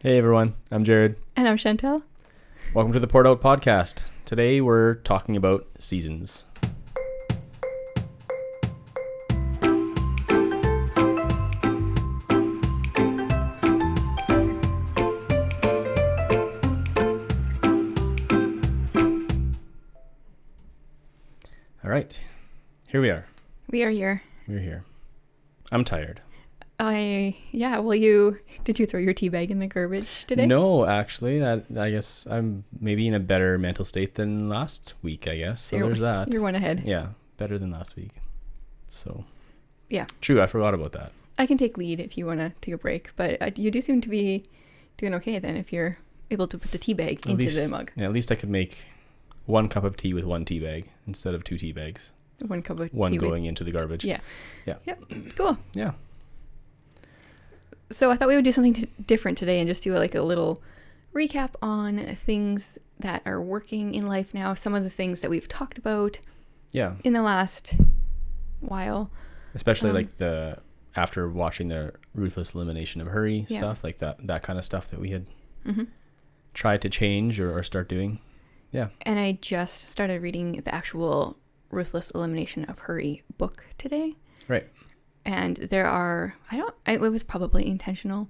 Hey everyone, I'm Jared. And I'm Chantel. Welcome to the Poured Out Podcast. Today we're talking about seasons. All right, here we are. We are here. We're here. I'm tired. Did you throw your tea bag in the garbage today? No, actually, I guess I'm maybe in a better mental state than last week, I guess. So there's that. You're one ahead. Yeah, better than last week. So. Yeah. True, I forgot about that. I can take lead if you want to take a break, but you do seem to be doing okay then if you're able to put the tea bag into the mug. Yeah, at least I could make 1 cup of tea with 1 tea bag instead of 2 tea bags. 1 cup of tea. One going into the garbage. Yeah. Yeah. Yep. Cool. Yeah. So I thought we would do something different today and just do a little recap on things that are working in life now. Some of the things that we've talked about. Yeah. In the last while. Especially after watching the ruthless elimination of hurry stuff, like that kind of stuff that we had tried to change or start doing. Yeah. And I just started reading the actual ruthless elimination of hurry book today. Right. And there are, it was probably intentional,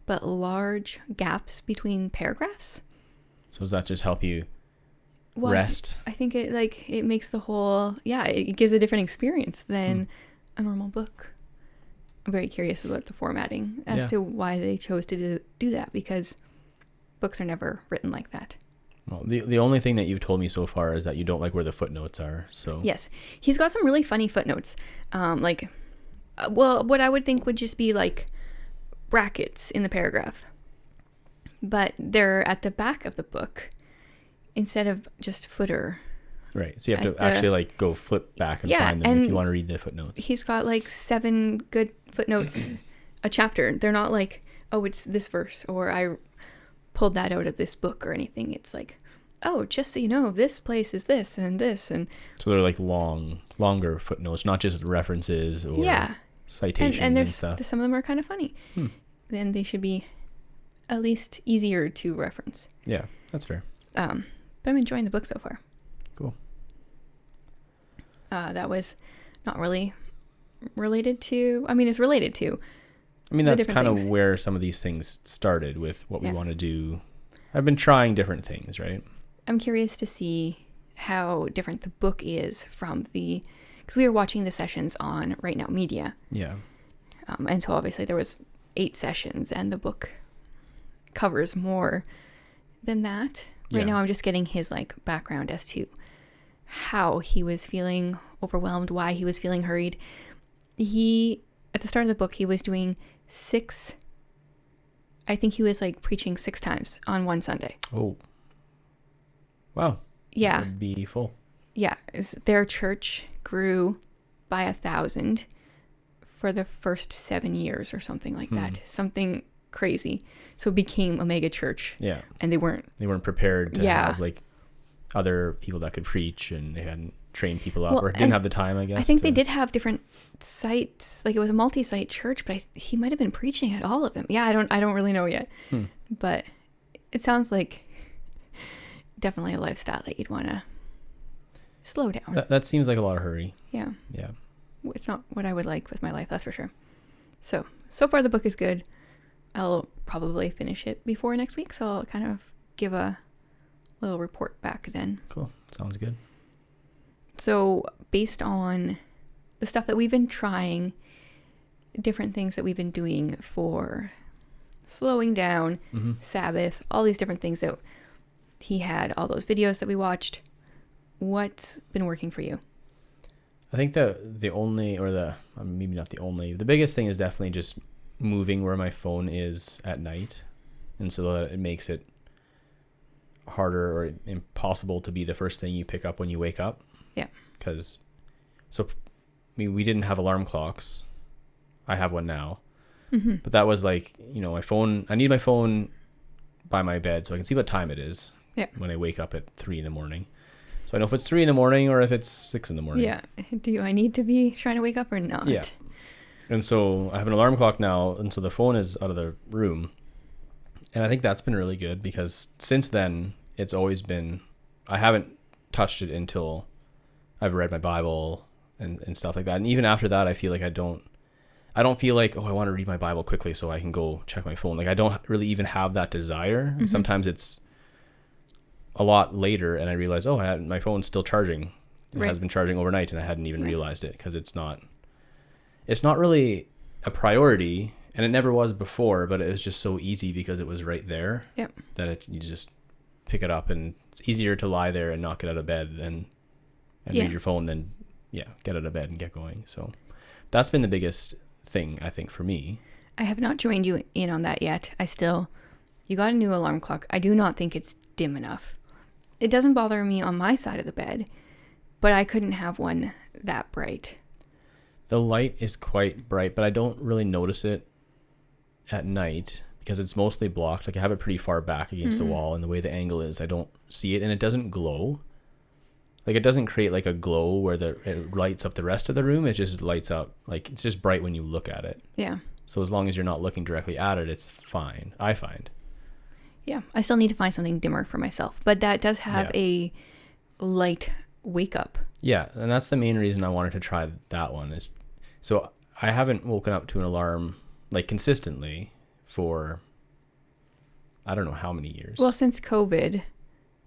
but large gaps between paragraphs. So does that just help you rest? I think it makes the whole, it gives a different experience than a normal book. I'm very curious about the formatting as to why they chose to do that, because books are never written like that. Well, the only thing that you've told me so far is that you don't like where the footnotes are. So yes, he's got some really funny footnotes. What I would think would just be like brackets in the paragraph, but they're at the back of the book instead of just footer. Right. So you have to actually go flip back and find them if you want to read the footnotes. He's got 7 good footnotes a chapter. They're not like, oh, it's this verse or I pulled that out of this book or anything. It's like, oh, just so you know, this place is this and this. And so they're longer footnotes, not just references or citations and stuff. Some of them are kind of funny. Then they should be at least easier to reference. Yeah, that's fair. But I'm enjoying the book so far. Cool. That was not really related to, it's related to. That's kind of where some of these things started with what we want to do. I've been trying different things, right? I'm curious to see how different the book is from because we are watching the sessions on Right Now Media. Yeah. And so obviously there was 8 sessions and the book covers more than that. Right now I'm just getting his background as to how he was feeling overwhelmed, why he was feeling hurried. At the start of the book, he was doing 6, I think he was preaching 6 times on one Sunday. Oh. Wow. Yeah. That would be full. Yeah. Their church grew by 1,000 for the first 7 years or something like that. Something crazy. So it became a mega church. Yeah. And they weren't prepared to have other people that could preach, and they hadn't trained people up or didn't have the time, I guess. I think they did have different sites. It was a multi-site church, but he might have been preaching at all of them. Yeah, I don't really know yet. But it sounds like definitely a lifestyle that you'd want to slow down. That seems like a lot of hurry. Yeah. Yeah. It's not what I would like with my life, that's for sure. So far the book is good. I'll probably finish it before next week, so I'll kind of give a little report back then. Cool. Sounds good. So based on the stuff that we've been trying, different things that we've been doing for slowing down, Sabbath, all these different things that he had, all those videos that we watched, what's been working for you? I think the only, or maybe not the only, the biggest thing is definitely just moving where my phone is at night. And so that it makes it harder or impossible to be the first thing you pick up when you wake up. Yeah. Because, we didn't have alarm clocks. I have one now. But that was my phone, I need my phone by my bed so I can see what time it is when I wake up at 3 a.m. So I know if it's 3 a.m. or if it's 6 a.m. Yeah. Do I need to be trying to wake up or not? Yeah. And so I have an alarm clock now, and so the phone is out of the room. And I think that's been really good because since then it's always been, I haven't touched it until I've read my Bible and stuff like that. And even after that, I feel like I don't feel like, oh, I want to read my Bible quickly so I can go check my phone. Like I don't really even have that desire. Mm-hmm. Sometimes it's a lot later and I realize, oh, my phone's still charging. It has been charging overnight and I hadn't even realized it because it's not really a priority, and it never was before, but it was just so easy because it was right there. Yep. That you just pick it up, and it's easier to lie there and not get out of bed and read your phone than get out of bed and get going. So that's been the biggest thing, I think, for me. I have not joined you in on that yet. You got a new alarm clock. I do not think it's dim enough. It doesn't bother me on my side of the bed, but I couldn't have one that bright. The light is quite bright, but I don't really notice it at night because it's mostly blocked. Like I have it pretty far back against the wall, and the way the angle is, I don't see it, and it doesn't glow. Like it doesn't create like a glow where it lights up the rest of the room. It just lights up, like it's just bright when you look at it. Yeah. So as long as you're not looking directly at it, it's fine, I find. Yeah, I still need to find something dimmer for myself, but that does have a light wake up. Yeah, and that's the main reason I wanted to try that one is, so I haven't woken up to an alarm like consistently for I don't know how many years. Well, since COVID.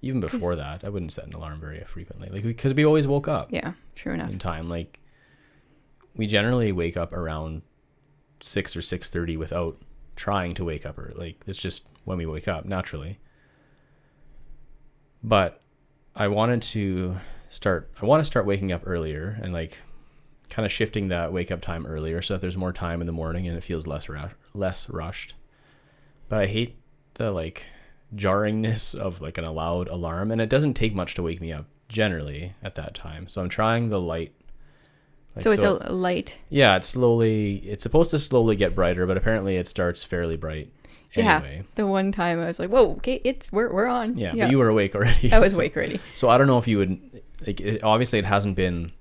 Even before that, I wouldn't set an alarm very frequently, like because we always woke up. Yeah, true enough. In time, like we generally wake up around 6 or 6:30 without trying to wake up, or like it's just when we wake up naturally. But I want to start waking up earlier and like kind of shifting that wake up time earlier so that there's more time in the morning and it feels less rushed. But I hate the like jarringness of like an loud alarm, and it doesn't take much to wake me up generally at that time. So I'm trying the light. Like, so it's a light. Yeah, it's supposed to slowly get brighter, but apparently it starts fairly bright. Anyway. Yeah, the one time I was like, "Whoa, okay, we're on." Yeah, but you were awake already. I was awake already. So I don't know if you would like. Obviously, it hasn't been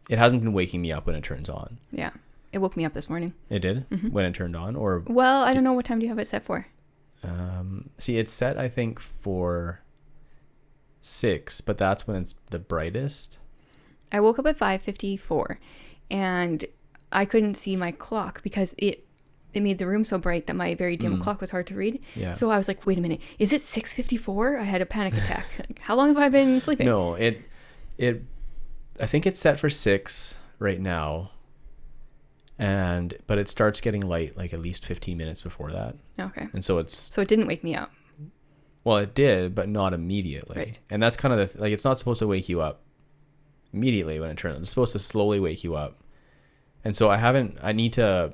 waking me up when it turns on. Yeah, it woke me up this morning. It did when it turned on, or well, I don't know what time do you have it set for. See, it's set I think for 6, but that's when it's the brightest. I woke up at 5:54, and I couldn't see my clock because it made the room so bright that my very dim clock was hard to read. Yeah. So I was like, wait a minute, is it 6:54? I had a panic attack. Like, how long have I been sleeping? No, I think it's set for 6 right now. But it starts getting light like at least 15 minutes before that. Okay. And so it didn't wake me up. Well, it did, but not immediately. Right. And that's kind of it's not supposed to wake you up immediately when it turns on. It's supposed to slowly wake you up. And so I need to,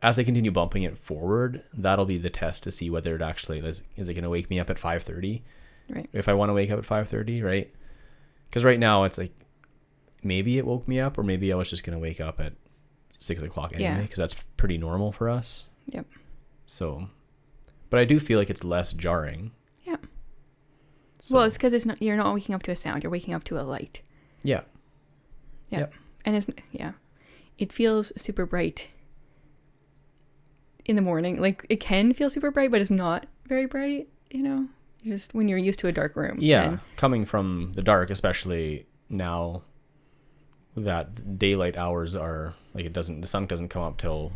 as I continue bumping it forward, that'll be the test to see whether it actually is it going to wake me up at 5:30? Right. If I want to wake up at 5:30, right? Because right now it's like maybe it woke me up, or maybe I was just going to wake up at 6 o'clock anyway, because that's pretty normal for us. Yep. So, but I do feel like it's less jarring. Yeah. So. Well, it's because you're not waking up to a sound, you're waking up to a light. Yeah. Yeah. Yep. And it feels super bright in the morning. Like it can feel super bright, but it's not very bright, just when you're used to a dark room. Yeah. Coming from the dark, especially now that daylight hours are like the sun doesn't come up till,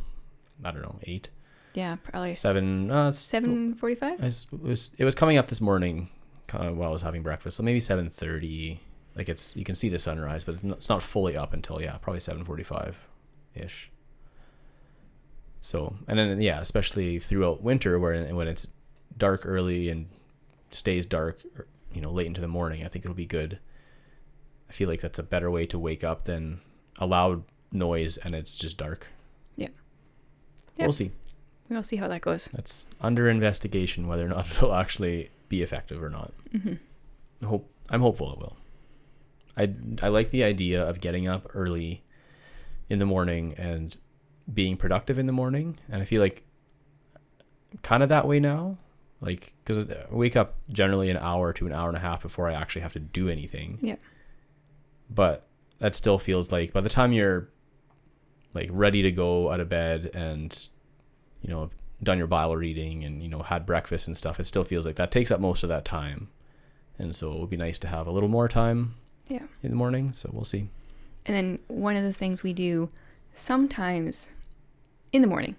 I don't know, 8. Yeah, probably 7:45. It was coming up this morning while I was having breakfast, so maybe 7:30. Like you can see the sunrise, but it's not fully up until probably 7:45 ish. So, and then especially throughout winter when it's dark early and stays dark, late into the morning, I think it'll be good. I feel like that's a better way to wake up than a loud noise and it's just dark. Yeah. We'll see. We'll see how that goes. That's under investigation whether or not it'll actually be effective or not. Mm-hmm. I'm hopeful it will. I like the idea of getting up early in the morning and being productive in the morning, and I feel like kind of that way now, like because I wake up generally an hour to an hour and a half before I actually have to do anything. Yeah. But that still feels like by the time you're like ready to go out of bed and done your Bible reading and, you know, had breakfast and stuff, it still feels like that takes up most of that time. And so it would be nice to have a little more time in the morning. So we'll see. And then one of the things we do sometimes in the morning,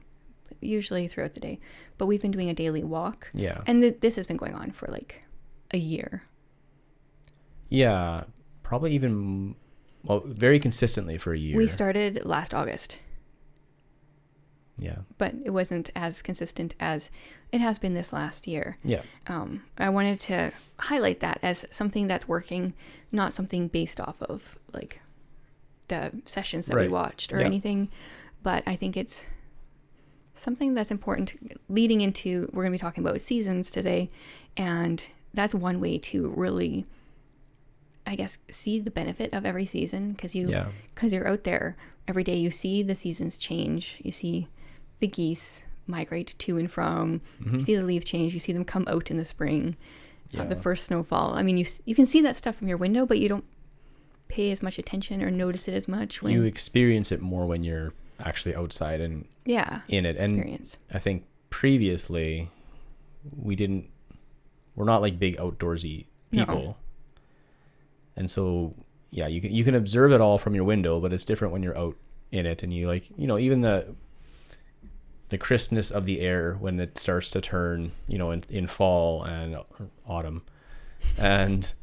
usually throughout the day, but we've been doing a daily walk. Yeah. And this has been going on for like a year. Yeah. Probably even, well, very consistently for a year. We started last August. Yeah. But it wasn't as consistent as it has been this last year. Yeah. I wanted to highlight that as something that's working, not something based off of like the sessions that we watched or anything. But I think it's something that's important leading into, we're going to be talking about seasons today. And that's one way to really, I guess, see the benefit of every season, because you're out there every day. You see the seasons change. You see the geese migrate to and from. You see the leaves change. You see them come out in the spring. The first snowfall. I mean, you can see that stuff from your window, but you don't pay as much attention or notice it as much when you experience it more when you're actually outside and in it. And I think previously we're not like big outdoorsy people. No. And so, you can observe it all from your window, but it's different when you're out in it, and you like, you know, even the crispness of the air when it starts to turn, you know, in fall and autumn, and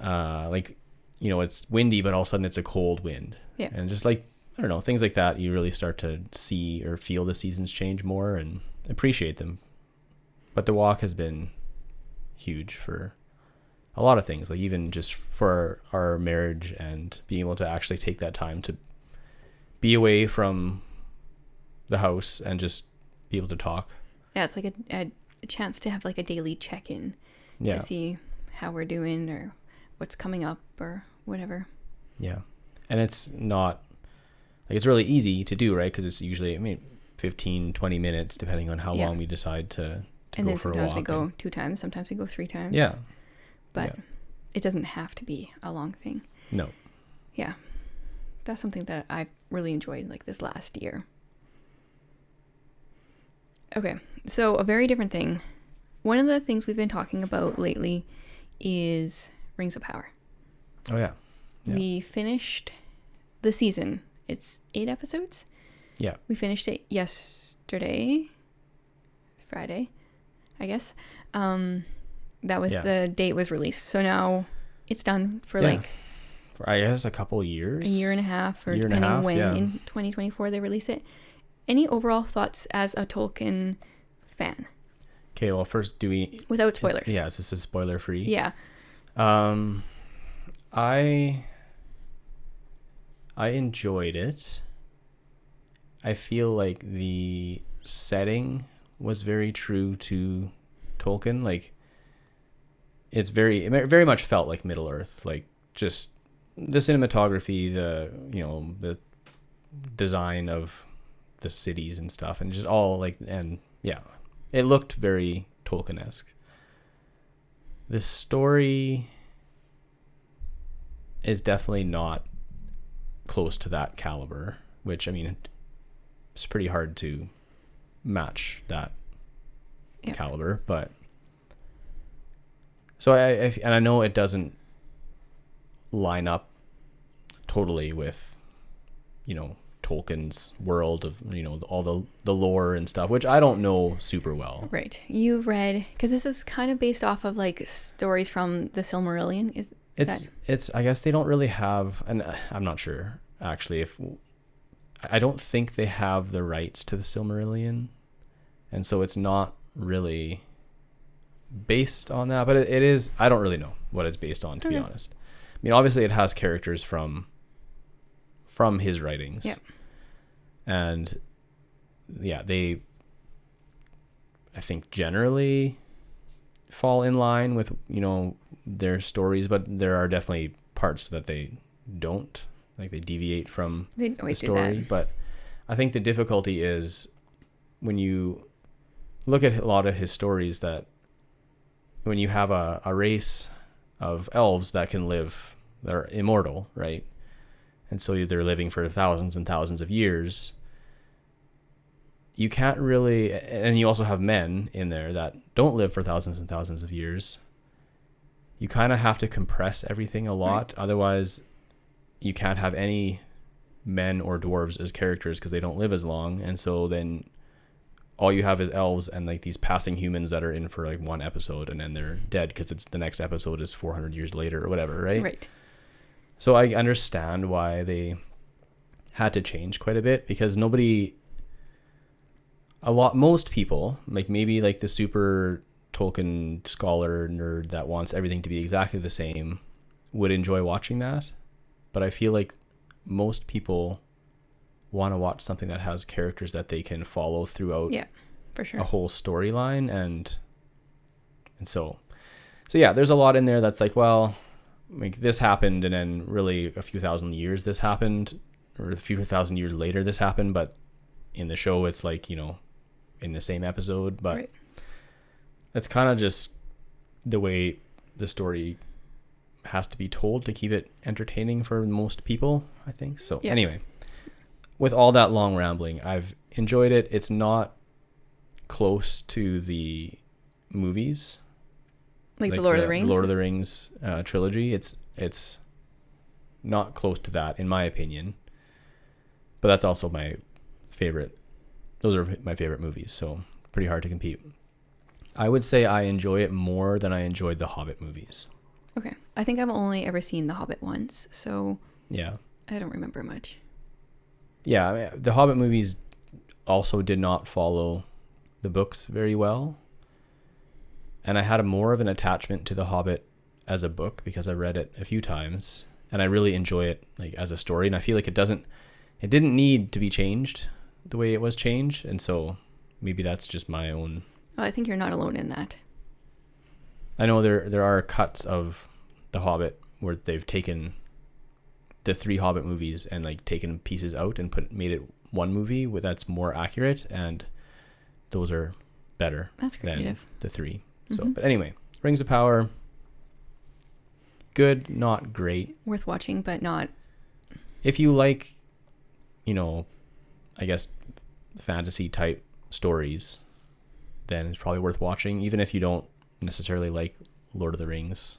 like, you know, it's windy, but all of a sudden it's a cold wind. Yeah. And just like, I don't know, things like that, you really start to see or feel the seasons change more and appreciate them. But the walk has been huge for a lot of things, like even just for our marriage and being able to actually take that time to be away from the house and just be able to talk. Yeah, it's like a chance to have like a daily check-in to see how we're doing or what's coming up or whatever. Yeah. And it's not like, it's really easy to do, right? Because it's usually, 15, 20 minutes, depending on how long we decide to go for a walk. And then sometimes we go 2 times, sometimes we go 3 times. Yeah. But it doesn't have to be a long thing. No. Yeah. That's something that I've really enjoyed like this last year. Okay, so a very different thing. One of the things we've been talking about lately is Rings of Power. Oh, yeah. We finished the season. It's 8 episodes. Yeah. We finished it yesterday, Friday, I guess. That was the date was released. So now it's done for like, I guess a couple of years. A year and a half, or depending when in 2024 they release it. Any overall thoughts as a Tolkien fan? Okay, well, first, without spoilers? Yes, this is spoiler free. Yeah. I enjoyed it. I feel like the setting was very true to Tolkien. Like, it very much felt like Middle Earth. Like, just the cinematography, the design of the cities and stuff, and just all like, and it looked very Tolkien-esque. The story is definitely not close to that caliber, which, it's pretty hard to match that caliber, but so I know it doesn't line up totally with, Tolkien's world of, all the lore and stuff, which I don't know super well. Right. You've read, because this is kind of based off of like stories from the Silmarillion. It's I guess they don't really have, and I'm not sure actually I don't think they have the rights to the Silmarillion, and so it's not really based on that, but it is, I don't really know what it's based on, to be honest. Obviously it has characters from his writings. Yeah. And they, I think, generally fall in line with, their stories, but there are definitely parts that they don't, like they deviate from the story. But I think the difficulty is when you look at a lot of his stories, that when you have a race of elves that can live, they're immortal, right? And so they're living for thousands and thousands of years. you can't really, and you also have men in there that don't live for thousands and thousands of years. You kind of have to compress everything a lot. Right. Otherwise, you can't have any men or dwarves as characters because they don't live as long. And so then all you have is elves and like these passing humans that are in for like one episode and then they're dead because it's the next episode is 400 years later or whatever, right? Right. So I understand why they had to change quite a bit, because most people, like maybe like the super Tolkien scholar nerd that wants everything to be exactly the same, would enjoy watching that. But I feel like most people want to watch something that has characters that they can follow throughout for sure. a whole storyline. And so yeah, there's a lot in there that's like, well, like this happened and then really a few thousand years this happened, or a few thousand years later this happened, but in the show it's like, you know, in the same episode. But right. That's kind of just the way the story has to be told to keep it entertaining for most people, I think. So Anyway, with all that long rambling, I've enjoyed it. It's not close to the movies, like the Lord of the Rings. Lord of the Rings trilogy. It's not close to that in my opinion. But that's also my favorite. Those are my favorite movies, so pretty hard to compete. I would say I enjoy it more than I enjoyed the Hobbit movies. Okay. I think I've only ever seen the Hobbit once, so yeah, I don't remember much. Yeah, I mean, the Hobbit movies also did not follow the books very well. And I had more of an attachment to the Hobbit as a book because I read it a few times and I really enjoy it like as a story. And I feel like it didn't need to be changed the way it was changed. And so maybe that's just my own. Well, I think you're not alone in that. I know there are cuts of The Hobbit where they've taken the 3 Hobbit movies and like taken pieces out and made it one movie that's more accurate, and those are better than the 3. Mm-hmm. So, but anyway, Rings of Power, good, not great. Worth watching, but not. If you like, you know, I guess fantasy type stories, then it's probably worth watching, even if you don't necessarily like Lord of the Rings.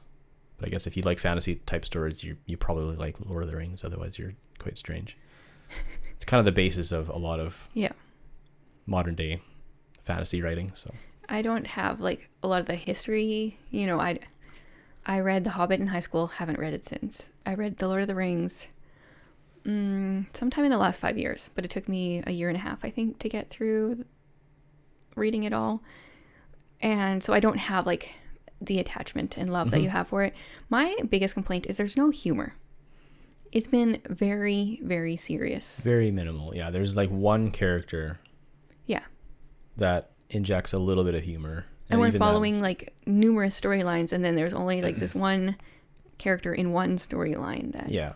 But I guess if you like fantasy type stories, you probably like Lord of the Rings. Otherwise, you're quite strange. It's kind of the basis of a lot of modern day fantasy writing. So I don't have like a lot of the history. You know, I read The Hobbit in high school. Haven't read it since. I read The Lord of the Rings sometime in the last 5 years, but it took me a year and a half, I think, to get through reading it all. And so I don't have like the attachment and love that you have for it. My biggest complaint is there's no humor. It's been very, very serious. Very minimal. Yeah, there's like one character. Yeah. That injects a little bit of humor. And we're following like numerous storylines, and then there's only like this one character in one storyline that. Yeah.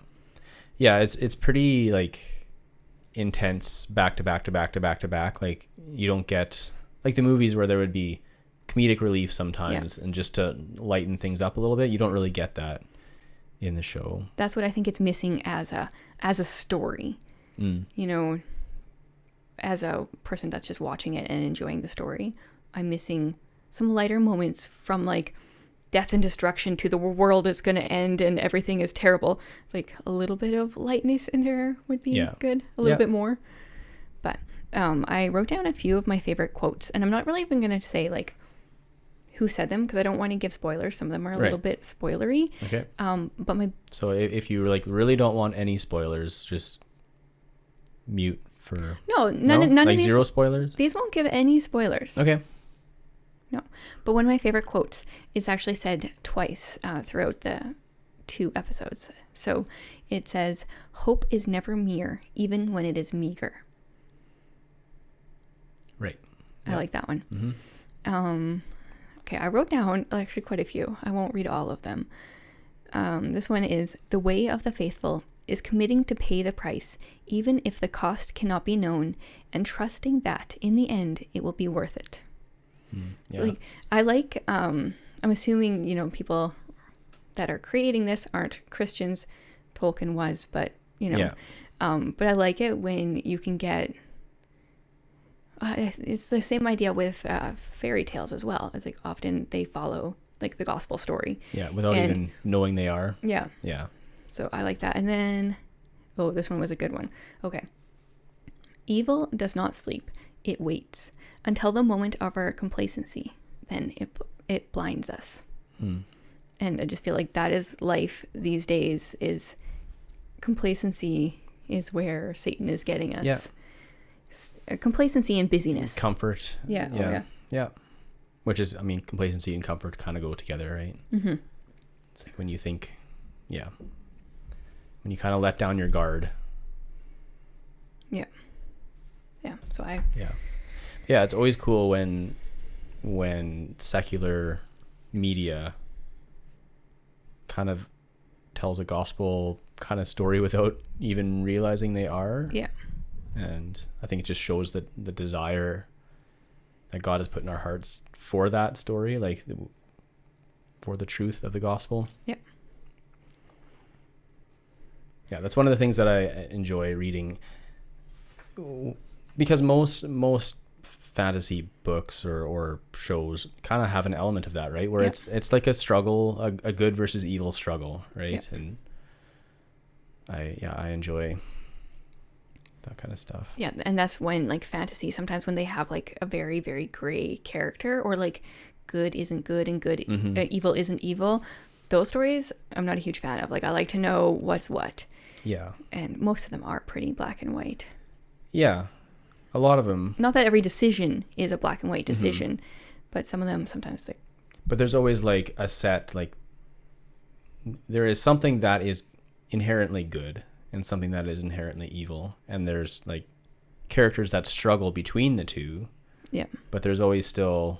Yeah, it's pretty like intense back to back to back to back to back. Like you don't get like the movies where there would be comedic relief sometimes and just to lighten things up a little bit. You don't really get that in the show. That's what I think it's missing as a story. You know, as a person that's just watching it and enjoying the story, I'm missing some lighter moments from like death and destruction to the world is going to end and everything is terrible. Like a little bit of lightness in there would be good. A little bit more. But I wrote down a few of my favorite quotes, and I'm not really even going to say like who said them because I don't want to give spoilers. Some of them are a little bit spoilery. Okay. But so if you like really don't want any spoilers, just mute for none of these, zero spoilers. These won't give any spoilers. Okay. No, but one of my favorite quotes is actually said twice throughout the 2 episodes. So it says, "Hope is never mere, even when it is meager." Right. I like that one. Okay, I wrote down actually quite a few. I won't read all of them. This one is, "The way of the faithful is committing to pay the price, even if the cost cannot be known, and trusting that in the end it will be worth it." Like I like I'm assuming, you know, people that are creating this aren't Christians. Tolkien was, but you know, but I like it when you can get It's the same idea with fairy tales as well. It's like often they follow like the gospel story. Yeah, without even knowing they are. Yeah. Yeah. So I like that. And then, oh, this one was a good one. Okay. Evil does not sleep. It waits until the moment of our complacency. Then it blinds us. And I just feel like that is life these days, is complacency is where Satan is getting us. Yeah. Complacency and busyness. Comfort. Yeah. Yeah. Oh, yeah. Yeah. Which is, I mean, complacency and comfort kind of go together, right? Mm-hmm. It's like when you think, when you kind of let down your guard. Yeah. Yeah. So Yeah, it's always cool when secular media kind of tells a gospel kind of story without even realizing they are. Yeah. And I think it just shows that the desire that God has put in our hearts for that story, like for the truth of the gospel. Yeah. Yeah, that's one of the things that I enjoy reading, because most fantasy books or shows kind of have an element of that, right? Where it's like a struggle, a good versus evil struggle, right? Yeah. And I enjoy that kind of stuff. Yeah, and that's when like fantasy, sometimes when they have like a very, very gray character, or like good isn't good and good evil isn't evil, those stories I'm not a huge fan of. Like I like to know what's what. Yeah. And most of them are pretty black and white. Yeah. A lot of them. Not that every decision is a black and white decision, but some of them sometimes like. But there's always like a set, like there is something that is inherently good and something that is inherently evil, and there's like characters that struggle between the two. Yeah. But there's always still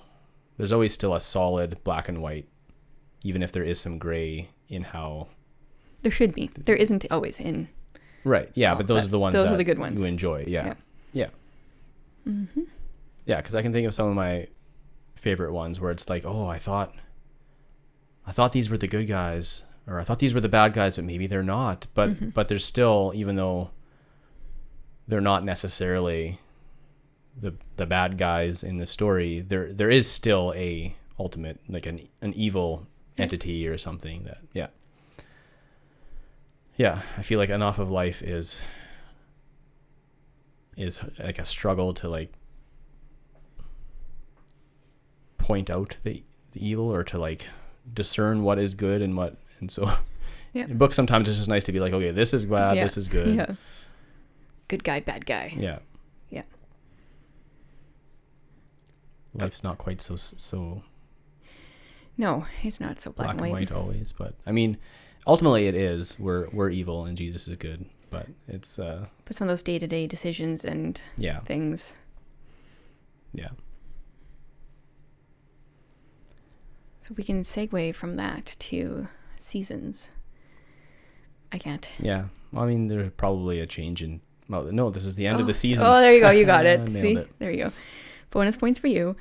a solid black and white, even if there is some gray in how. There should be. There isn't always in. Right. Yeah, but those are the ones that are the good ones you enjoy. Yeah. Yeah. Mm-hmm. Yeah, because I can think of some of my favorite ones where it's like, oh, I thought these were the good guys, or I thought these were the bad guys, but maybe they're not. But there's still, even though they're not necessarily the bad guys in the story, there is still a ultimate, like an evil entity or something that I feel like enough of life is like a struggle to like point out the evil, or to like discern what is good and what, and so in books sometimes it's just nice to be like, okay, this is bad, this is good. Yeah. Good guy, bad guy. Yeah. Yeah. Life's not quite so no, it's not so black and white always, but I mean ultimately it is. We're evil and Jesus is good, but it's but some of those day-to-day decisions and things. Yeah. So we can segue from that to seasons. I can't. Yeah. Well, I mean, there's probably a change in. Well, no, this is the end of the season. Oh, there you go. You got it. See, it. There you go. Bonus points for you.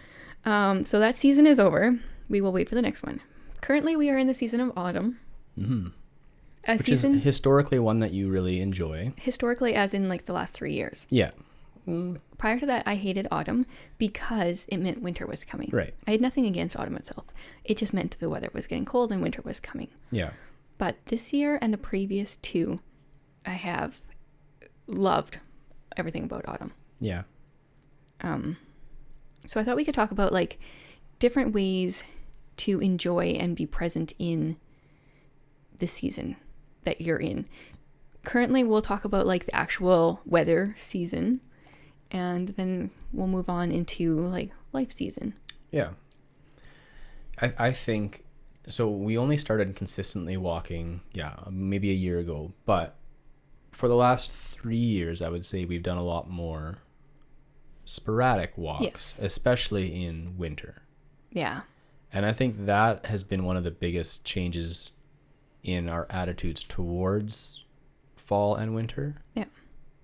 So that season is over. We will wait for the next one. Currently, we are in the season of autumn. Mm-hmm. Which is historically one that you really enjoy. Historically, as in like the last 3 years. Yeah. Prior to that, I hated autumn because it meant winter was coming. Right. I had nothing against autumn itself. It just meant the weather was getting cold and winter was coming. Yeah. But this year and the previous 2, I have loved everything about autumn. Yeah. So I thought we could talk about like different ways to enjoy and be present in the season that you're in. Currently, we'll talk about like the actual weather season, and then we'll move on into like life season. Yeah. I think, so we only started consistently walking, maybe a year ago, but for the last 3 years, I would say we've done a lot more sporadic walks, especially in winter. Yeah. And I think that has been one of the biggest changes in our attitudes towards fall and winter. Yeah.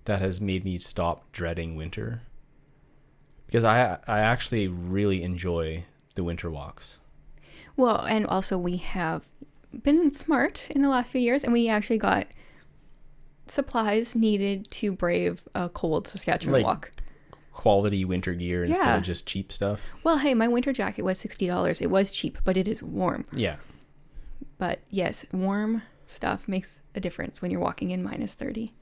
That has made me stop dreading winter, because I actually really enjoy the winter walks. Well, and also we have been smart in the last few years, and we actually got supplies needed to brave a cold Saskatchewan walk. quality winter gear instead of just cheap stuff. Well, hey, my winter jacket was $60. It was cheap, but it is warm. Yeah. But yes, warm stuff makes a difference when you're walking in -30.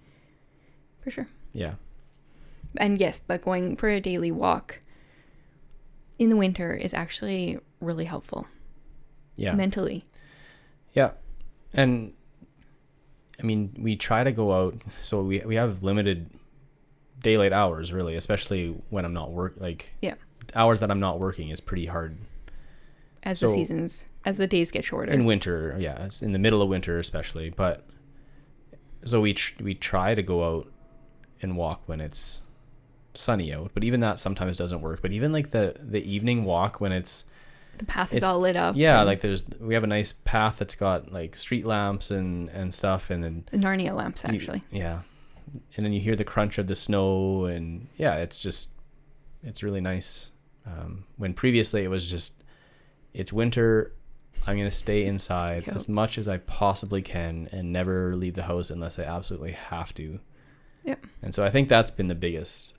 For sure. Yeah. And yes, but going for a daily walk in the winter is actually really helpful. Yeah. Mentally. Yeah. And I mean, we try to go out, so we have limited daylight hours, really, especially when I'm not hours that I'm not working is pretty hard. As the days get shorter. In winter, yeah, it's in the middle of winter especially. But so we try to go out and walk when it's sunny out, but even that sometimes doesn't work. But even like the evening walk when the path is all lit up. Yeah, like we have a nice path that's got like street lamps and stuff, and then the Narnia lamps actually. Yeah. And then you hear the crunch of the snow, and yeah, it's really nice. When previously it was just, it's winter, I'm going to stay inside as much as I possibly can and never leave the house unless I absolutely have to. Yep. And so I think that's been the biggest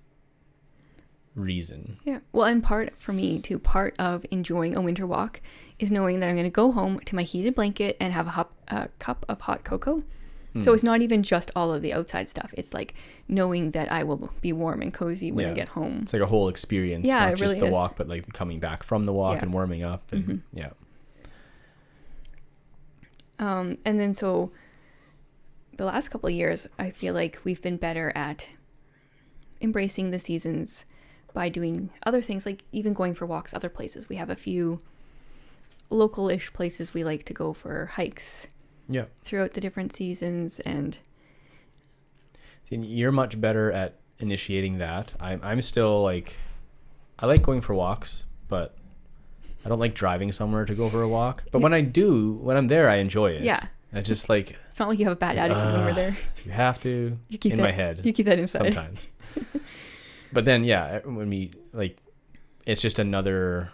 reason. Yeah. Well, and part of enjoying a winter walk is knowing that I'm going to go home to my heated blanket and have a cup of hot cocoa. So it's not even just all of the outside stuff. It's like knowing that I will be warm and cozy when I get home. It's like a whole experience, not just really the walk, but like coming back from the walk and warming up. And And then so the last couple of years, I feel like we've been better at embracing the seasons by doing other things, like even going for walks other places. We have a few local-ish places we like to go for hikes. Yeah. Throughout the different seasons. And you're much better at initiating that. I'm still like, I like going for walks, but I don't like driving somewhere to go for a walk. But when I'm there, I enjoy it. Yeah. It's just like, it's not like you have a bad attitude when we're there. You have to. You keep my head. You keep that inside sometimes. But then when we like, it's just another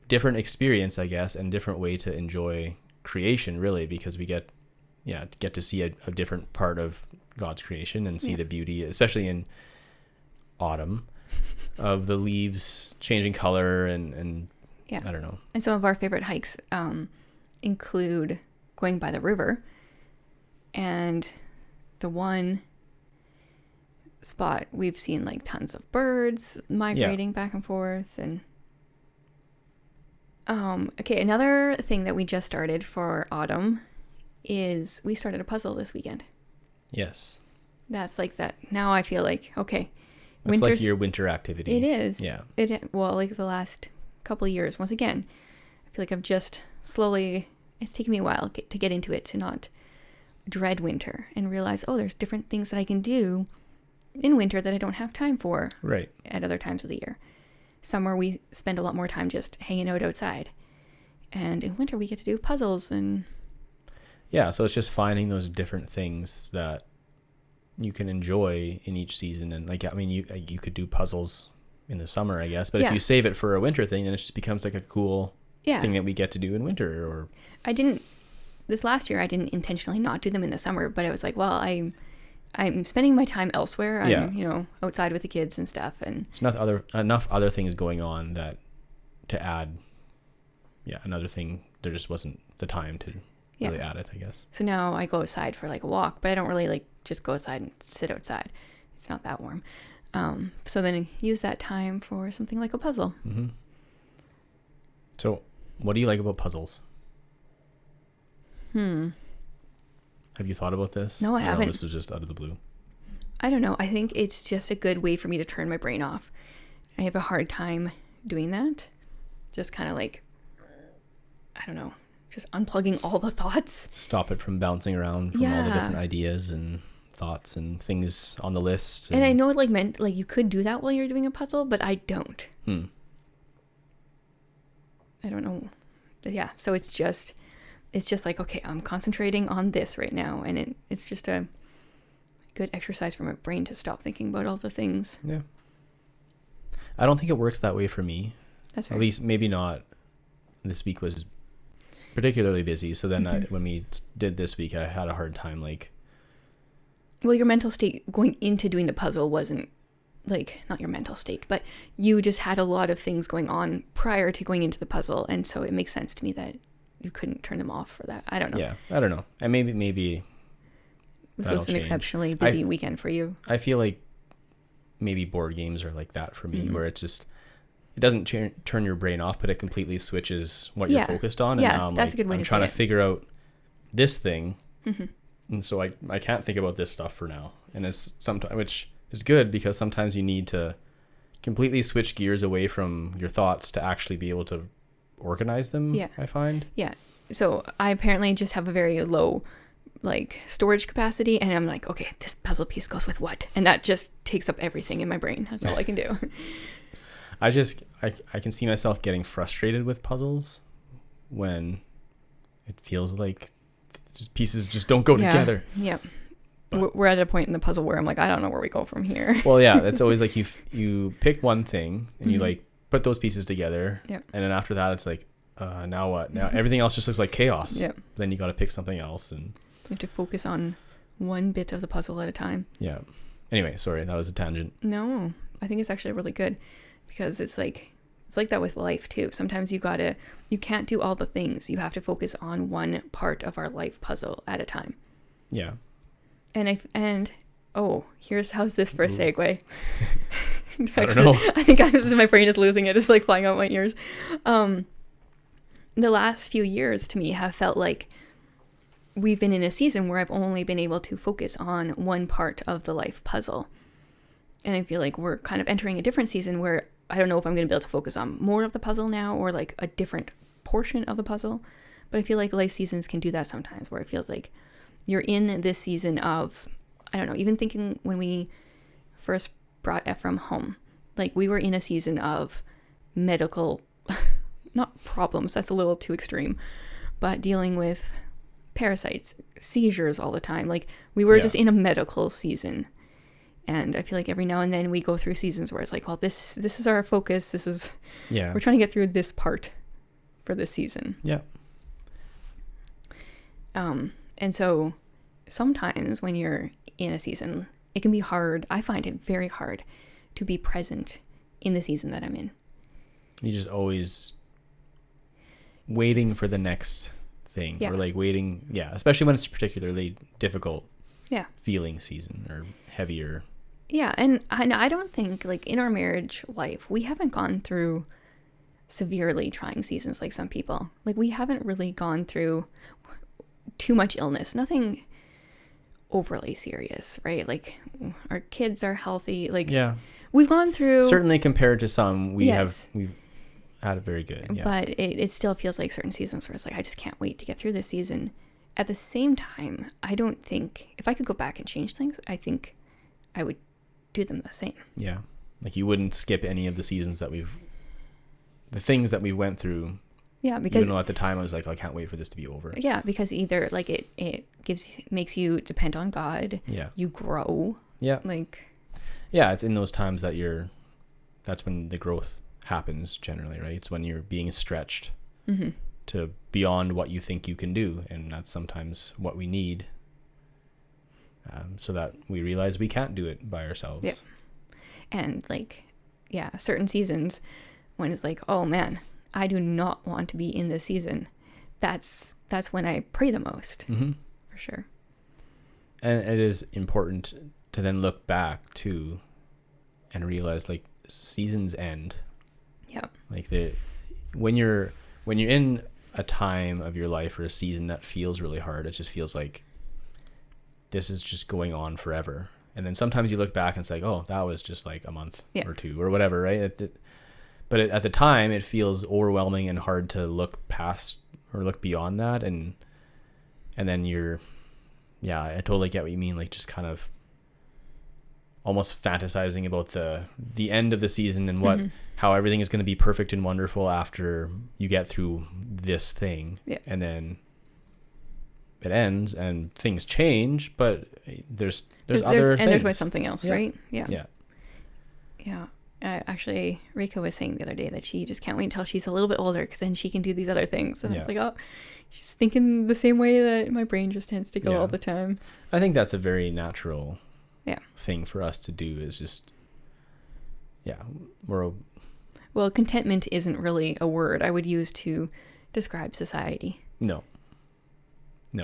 different experience, I guess, and different way to enjoy creation, really, because we get to see a different part of God's creation and see the beauty, especially in autumn, of the leaves changing color and I don't know. And some of our favorite hikes include going by the river, and the one spot we've seen like tons of birds migrating back and forth. And okay, another thing that we just started for autumn is we started a puzzle this weekend. Yes. That's like that. Now I feel like, okay. It's like your winter activity. It is. Yeah. Well, like the last couple of years, once again, I feel like I've just slowly, it's taken me a while to get into it, to not dread winter and realize, oh, there's different things that I can do in winter that I don't have time for at other times of the year. Summer, we spend a lot more time just hanging out outside. And in winter, we get to do puzzles and... Yeah, so it's just finding those different things that you can enjoy in each season. And like, I mean, you could do puzzles in the summer, I guess. But if you save it for a winter thing, then it just becomes like a cool thing that we get to do in winter. Or this last year, I didn't intentionally not do them in the summer. But I was like, well, I'm spending my time elsewhere. I'm, outside with the kids and stuff. And it's enough other things going on that to add, another thing. There just wasn't the time to really add it, I guess. So now I go outside for like a walk, but I don't really like just go outside and sit outside. It's not that warm. So then use that time for something like a puzzle. Mm-hmm. So what do you like about puzzles? Have you thought about this? No, I haven't. This was just out of the blue. I don't know. I think it's just a good way for me to turn my brain off. I have a hard time doing that. Just kind of like, I don't know, just unplugging all the thoughts. Stop it from bouncing around from all the different ideas and thoughts and things on the list. And I know it meant you could do that while you're doing a puzzle, but I don't. I don't know. But yeah, so it's just like, okay, I'm concentrating on this right now, and it's just a good exercise for my brain to stop thinking about all the things. Yeah. I don't think it works that way for me. That's right. At least maybe not. This week was particularly busy, so then when we did this week, I had a hard time well, your mental state going into doing the puzzle wasn't like, not your mental state, but you just had a lot of things going on prior to going into the puzzle. And so it makes sense to me that you couldn't turn them off for that. I don't know. Yeah, I don't know. And maybe this was an exceptionally busy weekend for you. I feel like maybe board games are like that for me, where it's just, it doesn't turn your brain off, but it completely switches what you're focused on. Yeah, and now that's a good way to say it. I'm trying to figure out this thing. And so I can't think about this stuff for now. And it's sometimes, which is good, because sometimes you need to completely switch gears away from your thoughts to actually be able to organize them. Yeah. I find. Yeah. So I apparently just have a very low like storage capacity, and I'm like, okay, this puzzle piece goes with what? And that just takes up everything in my brain. That's all I can do. I can see myself getting frustrated with puzzles when it feels like just pieces just don't go together. Yeah. We're at a point in the puzzle where I'm like, I don't know where we go from here. Well, yeah, it's always like you pick one thing and you like put those pieces together. Yep. And then after that, it's like, now what? Now everything else just looks like chaos. Yep. Then you got to pick something else, and you have to focus on one bit of the puzzle at a time. Yeah. Anyway, sorry, that was a tangent. No, I think it's actually really good, because it's like that with life too. Sometimes you can't do all the things. You have to focus on one part of our life puzzle at a time. Yeah. How's this for a segue? I don't know. I think my brain is losing it. It's like flying out my ears. The last few years to me have felt like we've been in a season where I've only been able to focus on one part of the life puzzle. And I feel like we're kind of entering a different season where I don't know if I'm going to be able to focus on more of the puzzle now, or like a different portion of the puzzle. But I feel like life seasons can do that sometimes, where it feels like you're in this season of, I don't know, even thinking when we first brought Ephraim home, like we were in a season of medical, not problems, that's a little too extreme, but dealing with parasites, seizures all the time. Like we were just in a medical season. And I feel like every now and then we go through seasons where it's like, well, this is our focus. We're trying to get through this part for this season. Yeah. And so sometimes when you're in a season, it can be hard. I find it very hard to be present in the season that I'm in. You just always waiting for the next thing, or like waiting. Yeah. Especially when it's a particularly difficult feeling season or heavier. Yeah. And I don't think, like, in our marriage life, we haven't gone through severely trying seasons like some people. Like, we haven't really gone through too much illness, nothing overly serious, right? Like, our kids are healthy. Like, we've gone through, certainly compared to some, we've had it very good. Yeah. But it still feels like certain seasons where it's like, I just can't wait to get through this season. At the same time, I don't think, if I could go back and change things, I think I would do them the same. Yeah. Like, you wouldn't skip any of the seasons that the things that we went through. Yeah, because even though at the time I was like, I can't wait for this to be over. Yeah, because either like it makes you depend on God. Yeah. You grow. Yeah. Like. Yeah, it's in those times that's when the growth happens generally, right? It's when you're being stretched to beyond what you think you can do, and that's sometimes what we need, so that we realize we can't do it by ourselves. Yeah. And like, certain seasons when it's like, oh man, I do not want to be in this season. That's when I pray the most, for sure. And it is important to then look back too and realize, like, seasons end. Yeah. Like, when you're in a time of your life or a season that feels really hard, it just feels like this is just going on forever. And then sometimes you look back and it's like, oh, that was just like a month or two or whatever, right? But at the time, it feels overwhelming and hard to look past or look beyond that. And then I totally get what you mean. Like, just kind of almost fantasizing about the end of the season and how everything is going to be perfect and wonderful after you get through this thing. Yeah. And then it ends and things change, but there's other things. And there's always something else, right? Yeah. Actually, Rika was saying the other day that she just can't wait until she's a little bit older, because then she can do these other things. And I was like, oh, she's thinking the same way that my brain just tends to go all the time. I think that's a very natural thing for us to do, is just yeah, we're Well, contentment isn't really a word I would use to describe society. no,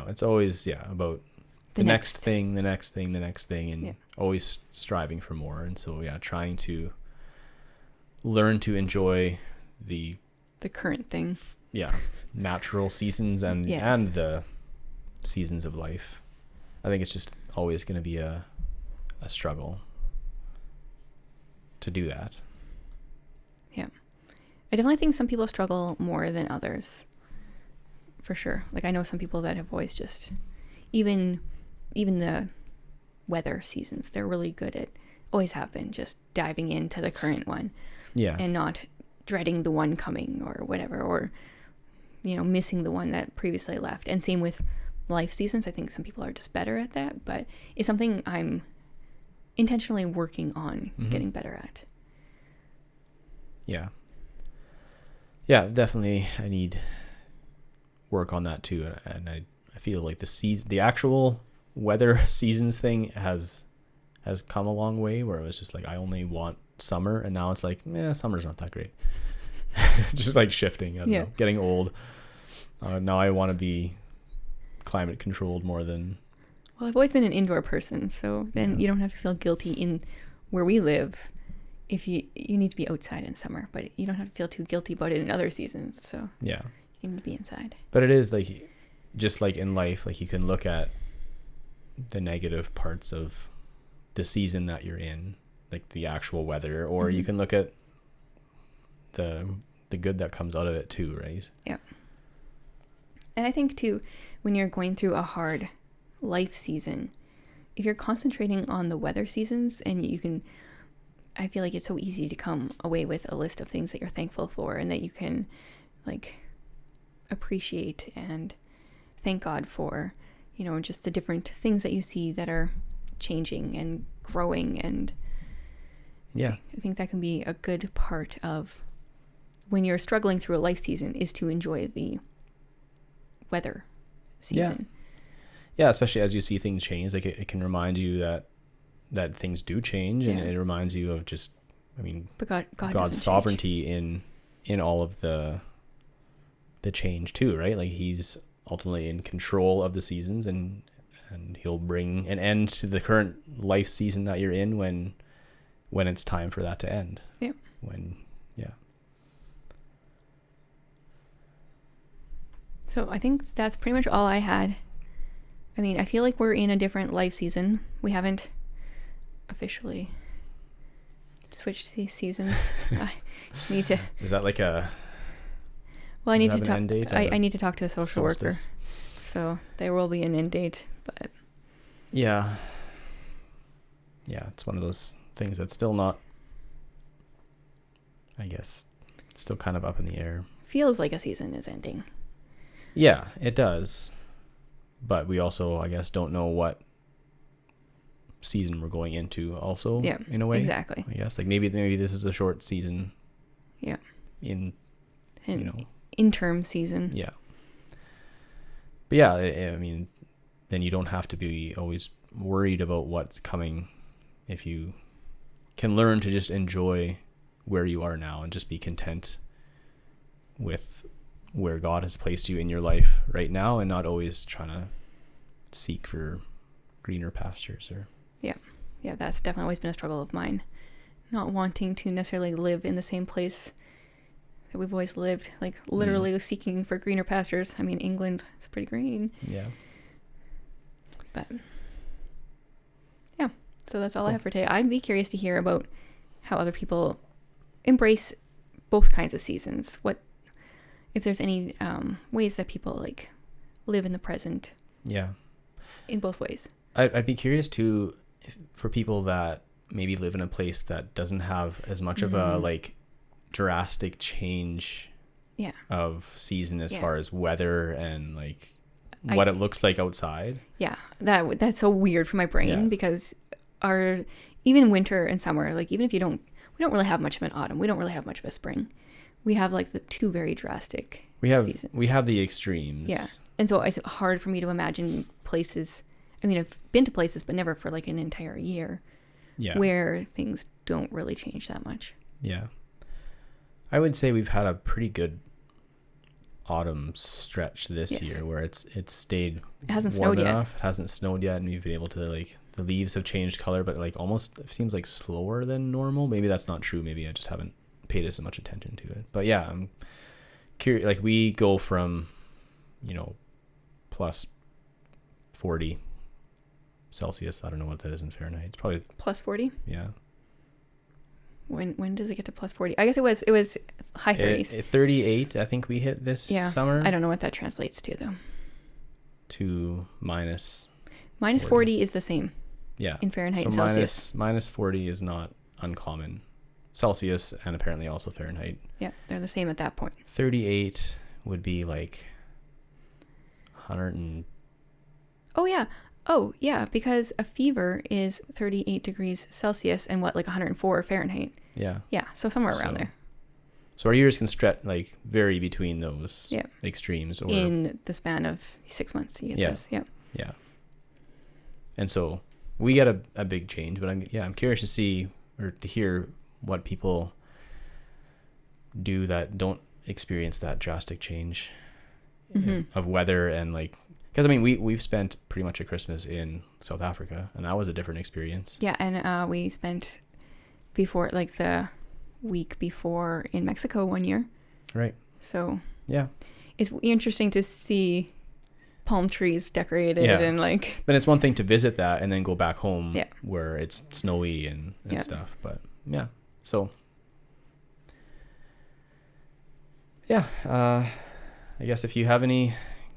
it's always about the next thing, the next thing, the next thing, and always striving for more. And so trying to learn to enjoy the current thing. Natural seasons and the seasons of life. I think it's just always going to be a struggle to do that. Yeah. I definitely think some people struggle more than others. For sure. Like I know some people that have always just, even the weather seasons, they're really good at, always have been, just diving into the current one. Yeah. And not dreading the one coming or whatever, or, missing the one that previously left. And same with life seasons. I think some people are just better at that, but it's something I'm intentionally working on getting better at. Yeah, definitely. I need work on that too, and I feel like the actual weather seasons thing has come a long way. Where it was just like I only want summer, and now it's like, summer's not that great. Just like shifting. I don't know, getting old. Now I want to be climate controlled more than. Well, I've always been an indoor person, so then you don't have to feel guilty in where we live. If you need to be outside in summer, but you don't have to feel too guilty about it in other seasons. So you need to be inside. But it is like, just like in life, like you can look at the negative parts of the season that you're in, like the actual weather, or you can look at the good that comes out of it too, right? Yeah. And I think too, when you're going through a hard life season, if you're concentrating on the weather seasons, and I feel like it's so easy to come away with a list of things that you're thankful for and that you can like appreciate and thank God for, just the different things that you see that are changing and growing. And I think that can be a good part of when you're struggling through a life season, is to enjoy the weather season. Yeah, especially as you see things change, like it can remind you that things do change, and it reminds you of just, but God's sovereignty in all of the change too, right? Like he's ultimately in control of the seasons, and he'll bring an end to the current life season that you're in when it's time for that to end. Yeah. So I think that's pretty much all I had. I feel like we're in a different life season. We haven't officially switched these seasons. I need to. Is that like a? Well, I need to talk. I need to talk to a social worker, so there will be an end date. But yeah, it's one of those things that's still not. I guess it's still kind of up in the air. Feels like a season is ending. Yeah, it does. But we also, I guess, don't know what season we're going into also, in a way. Exactly. I guess, like maybe this is a short season. Yeah. Interim season. Yeah. But yeah, then you don't have to be always worried about what's coming if you can learn to just enjoy where you are now and just be content with where God has placed you in your life right now, and not always trying to seek for greener pastures. Or that's definitely always been a struggle of mine, not wanting to necessarily live in the same place that we've always lived, like literally seeking for greener pastures. England is pretty green. But so that's all I have for today. I'd be curious to hear about how other people embrace both kinds of seasons. What if there's any ways that people like live in the present? In both ways. I'd be curious too, for people that maybe live in a place that doesn't have as much of a like drastic change of season as far as weather and like what it looks like outside. That's so weird for my brain, because our even winter and summer, like even if we don't really have much of an autumn, we don't really have much of a spring. We have like the two very drastic seasons. We have the extremes. Yeah. And so it's hard for me to imagine places. I've been to places, but never for like an entire year, Yeah. where things don't really change that much. Yeah. I would say we've had a pretty good autumn stretch this year where it's stayed it hasn't warm snowed enough. yet. It hasn't snowed yet, and we've been able to, like, the leaves have changed color, but like almost it seems like slower than normal. Maybe that's not true. Maybe I just haven't paid as much attention to it. But yeah, I'm curious. Like, we go from, you know, plus 40 Celsius. I don't know what that is in Fahrenheit. It's probably plus 40. Yeah. When does it get to plus 40? I guess it was high 30s. 38, I think we hit this summer. I don't know what that translates to, though. To minus 40 is the same. Yeah. In Fahrenheit and Celsius. Celsius. Minus 40 is not uncommon. Celsius and apparently also Fahrenheit. Yeah, they're the same at that point. 38 would be like 100 and... Oh, yeah, because a fever is 38 degrees Celsius and like 104 Fahrenheit. Yeah. Yeah, so somewhere around there. So our years can vary between those extremes. Or in the span of 6 months, you get this. Yeah. Yeah. And so we get a big change, but I'm curious to see or to hear what people do that don't experience that drastic change of weather. And like, because I mean, we've spent pretty much a Christmas in South Africa, and that was a different experience. Yeah, and we spent the week before in Mexico one year. Right. So yeah, it's interesting to see palm trees decorated and like. But it's one thing to visit that and then go back home where it's snowy and stuff. But yeah, so yeah, I guess if you have any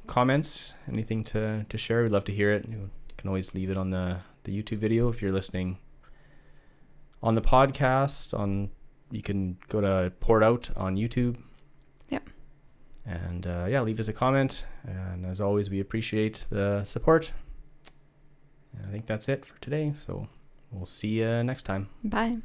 comments, anything to share, we'd love to hear it. You can always leave it on the YouTube video. If you're listening on the podcast, you can go to Pour It Out on YouTube. Yep. And leave us a comment. And as always, we appreciate the support. And I think that's it for today. So we'll see you next time. Bye.